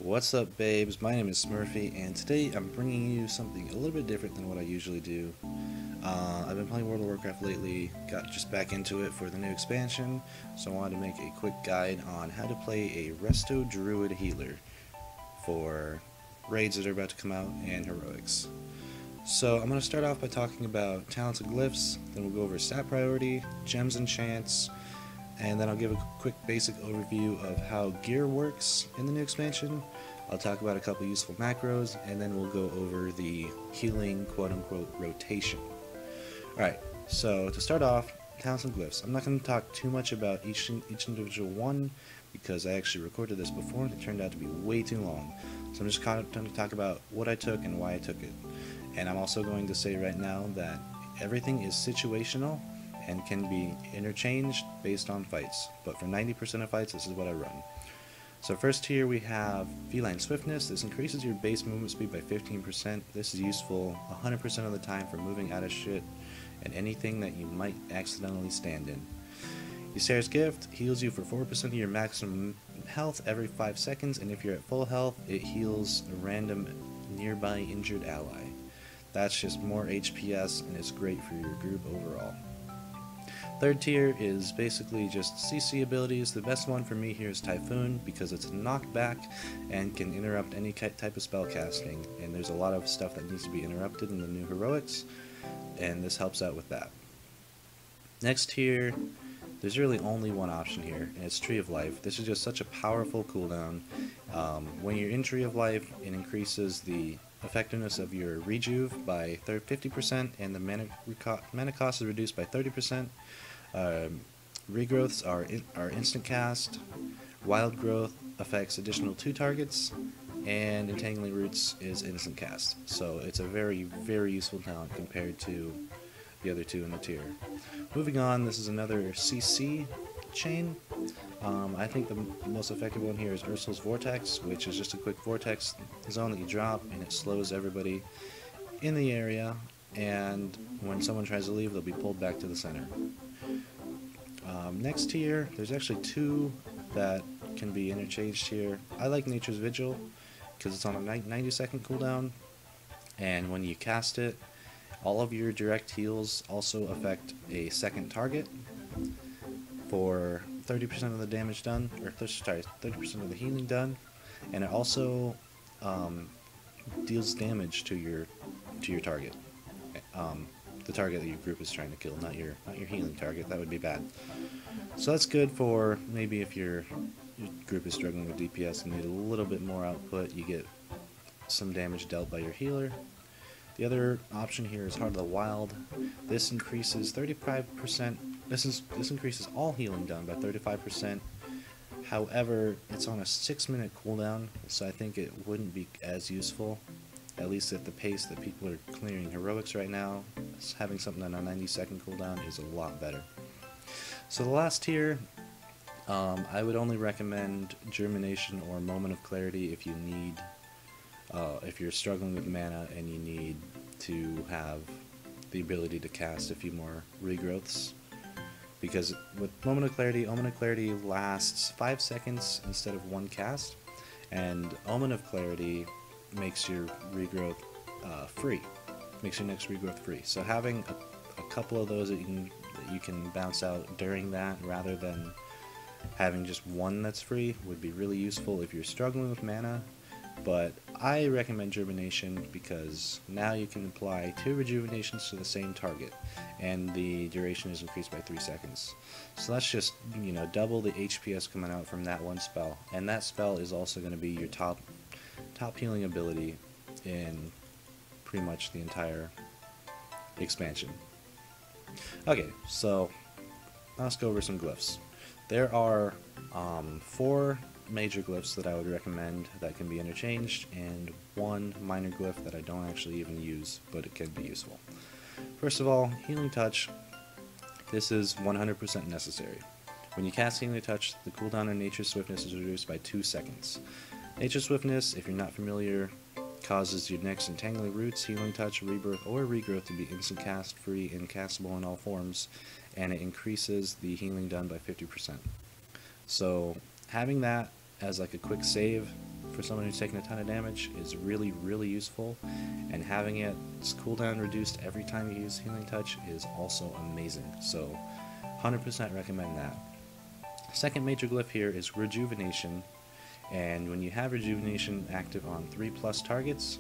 What's up, babes? My name is Smurfy, and today I'm bringing you something a little bit different than what I usually do. I've been playing World of Warcraft lately, got just back into it for the new expansion, so I wanted to make a quick guide on how to play a Resto Druid healer for raids that are about to come out and heroics. So I'm going to start off by talking about talents and glyphs, then we'll go over stat priority, gems and chants, and then I'll give a quick basic overview of how gear works in the new expansion. I'll talk about a couple useful macros, and then we'll go over the healing quote-unquote rotation. Alright, so to start off, talents and glyphs. I'm not going to talk too much about each individual one, because I actually recorded this before and it turned out to be way too long. So I'm just kind of going to talk about what I took and why I took it. And I'm also going to say right now that everything is situational and can be interchanged based on fights, but for 90% of fights, this is what I run. So first here we have Feline Swiftness. This increases your base movement speed by 15%. This is useful 100% of the time for moving out of shit and anything that you might accidentally stand in. Ysera's Gift heals you for 4% of your maximum health every 5 seconds, and if you're at full health, it heals a random nearby injured ally. That's just more HPS, and it's great for your group overall. Third tier is basically just CC abilities. The best one for me here is Typhoon, because it's a knockback and can interrupt any type of spell casting, and there's a lot of stuff that needs to be interrupted in the new heroics, and this helps out with that. Next tier, there's really only one option here, and it's Tree of Life. This is just such a powerful cooldown. When you're in Tree of Life, it increases the effectiveness of your rejuve by 50%, and the mana cost is reduced by 30%. Regrowths are instant cast. Wild Growth affects additional 2 targets, and Entangling Roots is instant cast. So it's a very, very useful talent compared to the other two in the tier. Moving on, this is another CC chain. I think the most effective one here is Ursul's Vortex, which is just a quick vortex zone that you drop, and it slows everybody in the area, and when someone tries to leave, they'll be pulled back to the center. Next tier, there's actually 2 that can be interchanged here. I like Nature's Vigil, because it's on a 90-second cooldown, and when you cast it, all of your direct heals also affect a second target for 30% of the damage done, or 30% of the healing done, and it also deals damage to your target, the target that your group is trying to kill, not your healing target. That would be bad. So that's good for maybe if your group is struggling with DPS and need a little bit more output, you get some damage dealt by your healer. The other option here is Heart of the Wild. This increases 35%. This increases all healing done by 35%. However, it's on a 6-minute cooldown, so I think it wouldn't be as useful, at least at the pace that people are clearing heroics right now. Having something on a 90-second cooldown is a lot better. So the last tier, I would only recommend Germination or Moment of Clarity if you need. If you're struggling with mana and you need to have the ability to cast a few more regrowths, because with Moment of Clarity lasts 5 seconds instead of 1 cast, and Omen of Clarity makes your regrowth free, makes your next regrowth free. So having a couple of those that you can bounce out during that, rather than having just one that's free, would be really useful if you're struggling with mana. But I recommend Germination because now you can apply 2 rejuvenations to the same target, and the duration is increased by 3 seconds. So that's just, double the HPS coming out from that one spell, and that spell is also going to be your top healing ability in pretty much the entire expansion. Okay, so let's go over some glyphs. There are 4 major glyphs that I would recommend that can be interchanged, and 1 minor glyph that I don't actually even use, but it can be useful. First of all, Healing Touch. This is 100% necessary. When you cast Healing Touch, the cooldown on Nature's Swiftness is reduced by 2 seconds. Nature's Swiftness, if you're not familiar, causes your next Entangling Roots, Healing Touch, Rebirth, or Regrowth to be instant cast, free, and castable in all forms, and it increases the healing done by 50%. So having that as like a quick save for someone who's taking a ton of damage is really, really useful, and having its cooldown reduced every time you use Healing Touch is also amazing, so 100% recommend that. Second major glyph here is Rejuvenation, and when you have Rejuvenation active on 3+ targets,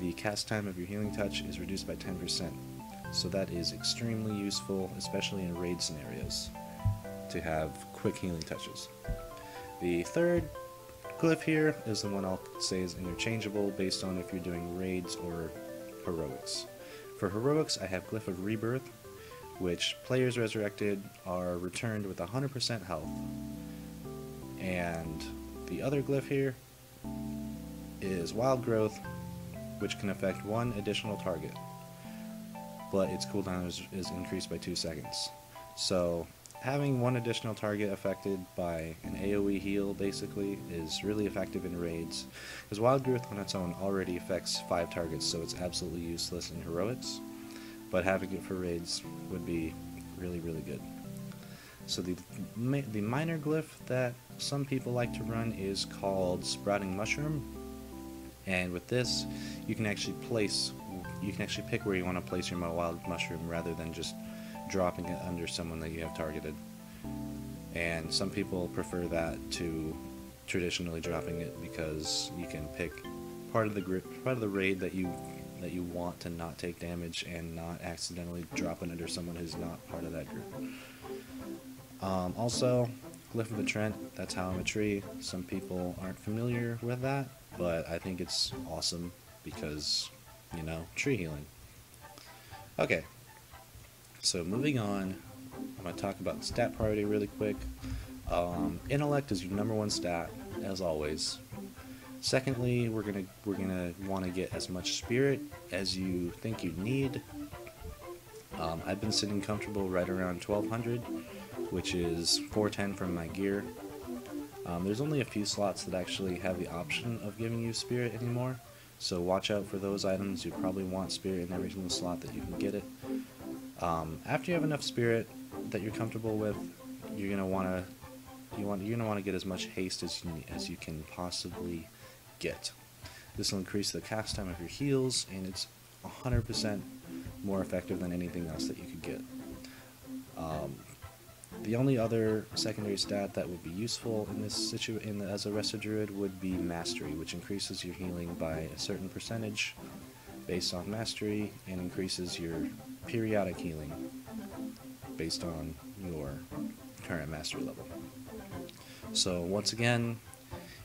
the cast time of your Healing Touch is reduced by 10%, so that is extremely useful, especially in raid scenarios, to have quick healing touches. The third glyph here is the one I'll say is interchangeable based on if you're doing raids or heroics. For heroics, I have Glyph of Rebirth, which players resurrected are returned with 100% health. And the other glyph here is Wild Growth, which can affect one additional target, but its cooldown is increased by 2 seconds. So having one additional target affected by an AoE heal basically is really effective in raids, because Wild Growth on its own already affects 5 targets, so it's absolutely useless in heroics, but having it for raids would be really, really good. So the minor glyph that some people like to run is called Sprouting Mushroom, and with this you can actually pick where you want to place your wild mushroom rather than just dropping it under someone that you have targeted. And some people prefer that to traditionally dropping it, because you can pick part of the raid that you want to not take damage and not accidentally drop it under someone who's not part of that group. Also, Glyph of the Trent, that's how I'm a tree. Some people aren't familiar with that, but I think it's awesome because, you know, tree healing. Okay, so moving on, I'm going to talk about the stat priority really quick. Intellect is your #1 stat, as always. Secondly, we're gonna want to get as much spirit as you think you need. I've been sitting comfortable right around 1200, which is 410 from my gear. There's only a few slots that actually have the option of giving you spirit anymore, so watch out for those items. You probably want spirit in every single slot that you can get it. After you have enough spirit that you're comfortable with, you're gonna want to get as much haste as you can possibly get. This will increase the cast time of your heals, and it's 100% more effective than anything else that you could get. The only other secondary stat that would be useful in this as a Resto Druid would be Mastery, which increases your healing by a certain percentage based on Mastery, and increases your periodic healing based on your current Mastery level. So once again,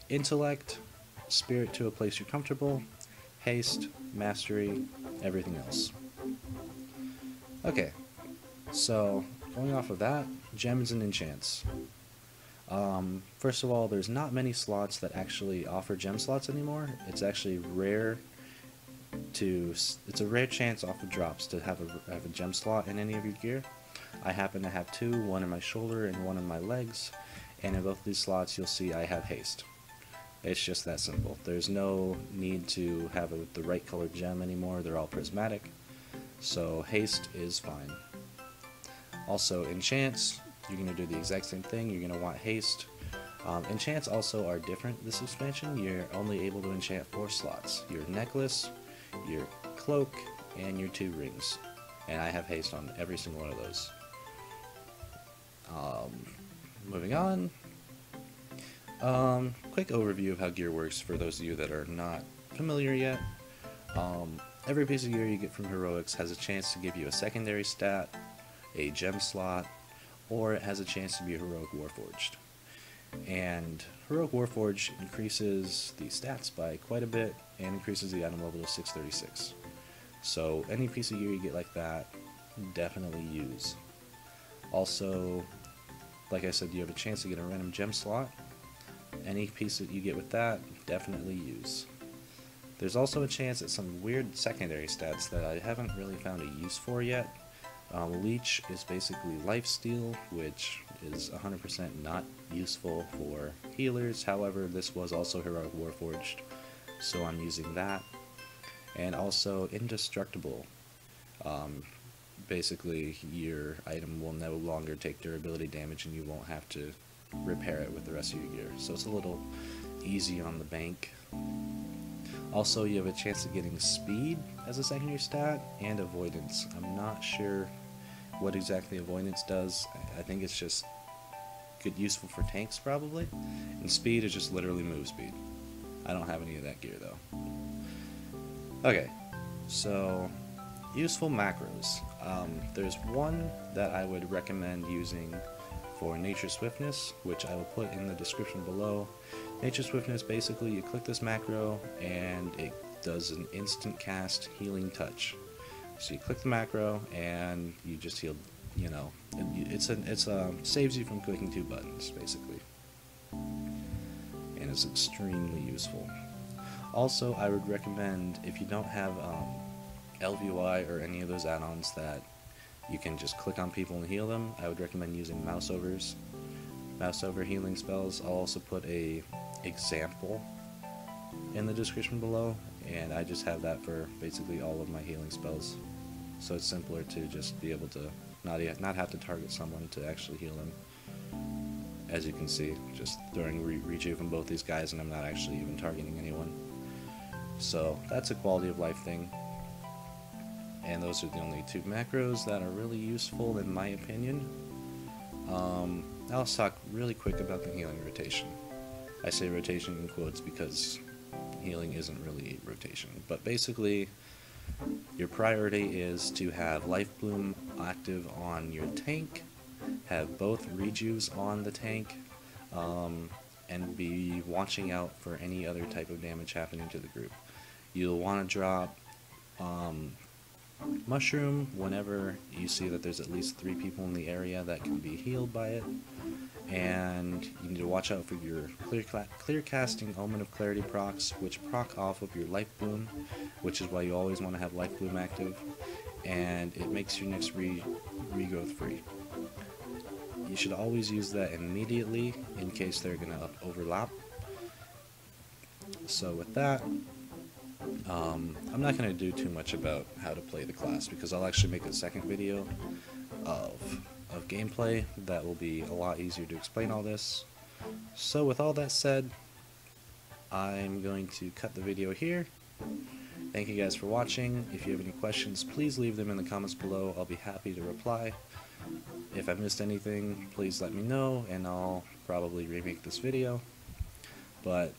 Intellect, Spirit to a place you're comfortable, Haste, Mastery, everything else. Okay, so going off of that, gems and enchants. First of all, there's not many slots that actually offer gem slots anymore. It's actually rare it's a rare chance off of drops to have a gem slot in any of your gear. I happen to have 2, one in my shoulder and one in my legs, and in both these slots you'll see I have haste. It's just that simple. There's no need to have the right colored gem anymore. They're all prismatic, so haste is fine. Also, enchants, you're going to do the exact same thing. You're going to want haste. Enchants also are different this expansion. You're only able to enchant 4 slots. Your necklace, your cloak, and your 2 rings. And I have haste on every single one of those. Moving on. Quick overview of how gear works for those of you that are not familiar yet. Every piece of gear you get from Heroics has a chance to give you a secondary stat, a gem slot, or it has a chance to be a Heroic Warforged. And Heroic Warforged increases the stats by quite a bit and increases the item level to 636. So any piece of gear you get like that, definitely use. Also, like I said, you have a chance to get a random gem slot. Any piece that you get with that, definitely use. There's also a chance at some weird secondary stats that I haven't really found a use for yet. Leech is basically lifesteal, which is 100% not useful for healers. However, this was also Heroic Warforged, so I'm using that. And also Indestructible. Basically, your item will no longer take durability damage and you won't have to repair it with the rest of your gear. So it's a little easy on the bank. Also, you have a chance of getting speed as a secondary stat and avoidance. I'm not sure what exactly avoidance does. I think it's just good, useful for tanks probably. And speed is just literally move speed. I don't have any of that gear though. Okay, so useful macros. There's one that I would recommend using for Nature Swiftness, which I will put in the description below. Nature Swiftness, basically you click this macro and it does an instant cast Healing Touch. So you click the macro and you just heal, you know, it's saves you from clicking 2 buttons basically. And it's extremely useful. Also, I would recommend, if you don't have LVOI or any of those add-ons that you can just click on people and heal them, I would recommend using mouseovers. Mouseover healing spells. I'll also put a example in the description below, and I just have that for basically all of my healing spells. So it's simpler to just be able to not have to target someone to actually heal them. As you can see, just throwing rejuve on both these guys and I'm not actually even targeting anyone. So that's a quality of life thing. And those are the only 2 macros that are really useful in my opinion. I'll talk really quick about the healing rotation. I say rotation in quotes because healing isn't really rotation. But basically, your priority is to have Life Bloom active on your tank, have both rejuves on the tank, and be watching out for any other type of damage happening to the group. You'll want to drop Mushroom whenever you see that there's at least 3 people in the area that can be healed by it, and you need to watch out for your clear casting Omen of Clarity procs, which proc off of your Life Bloom, which is why you always want to have Life Bloom active, and it makes your next regrowth free. You should always use that immediately in case they're going to overlap. So with that, I'm not going to do too much about how to play the class because I'll actually make a second video of gameplay that will be a lot easier to explain all this. So with all that said, I'm going to cut the video here. Thank you guys for watching. If you have any questions, please leave them in the comments below. I'll be happy to reply. If I missed anything, please let me know and I'll probably remake this video. But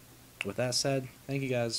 with that said, thank you guys.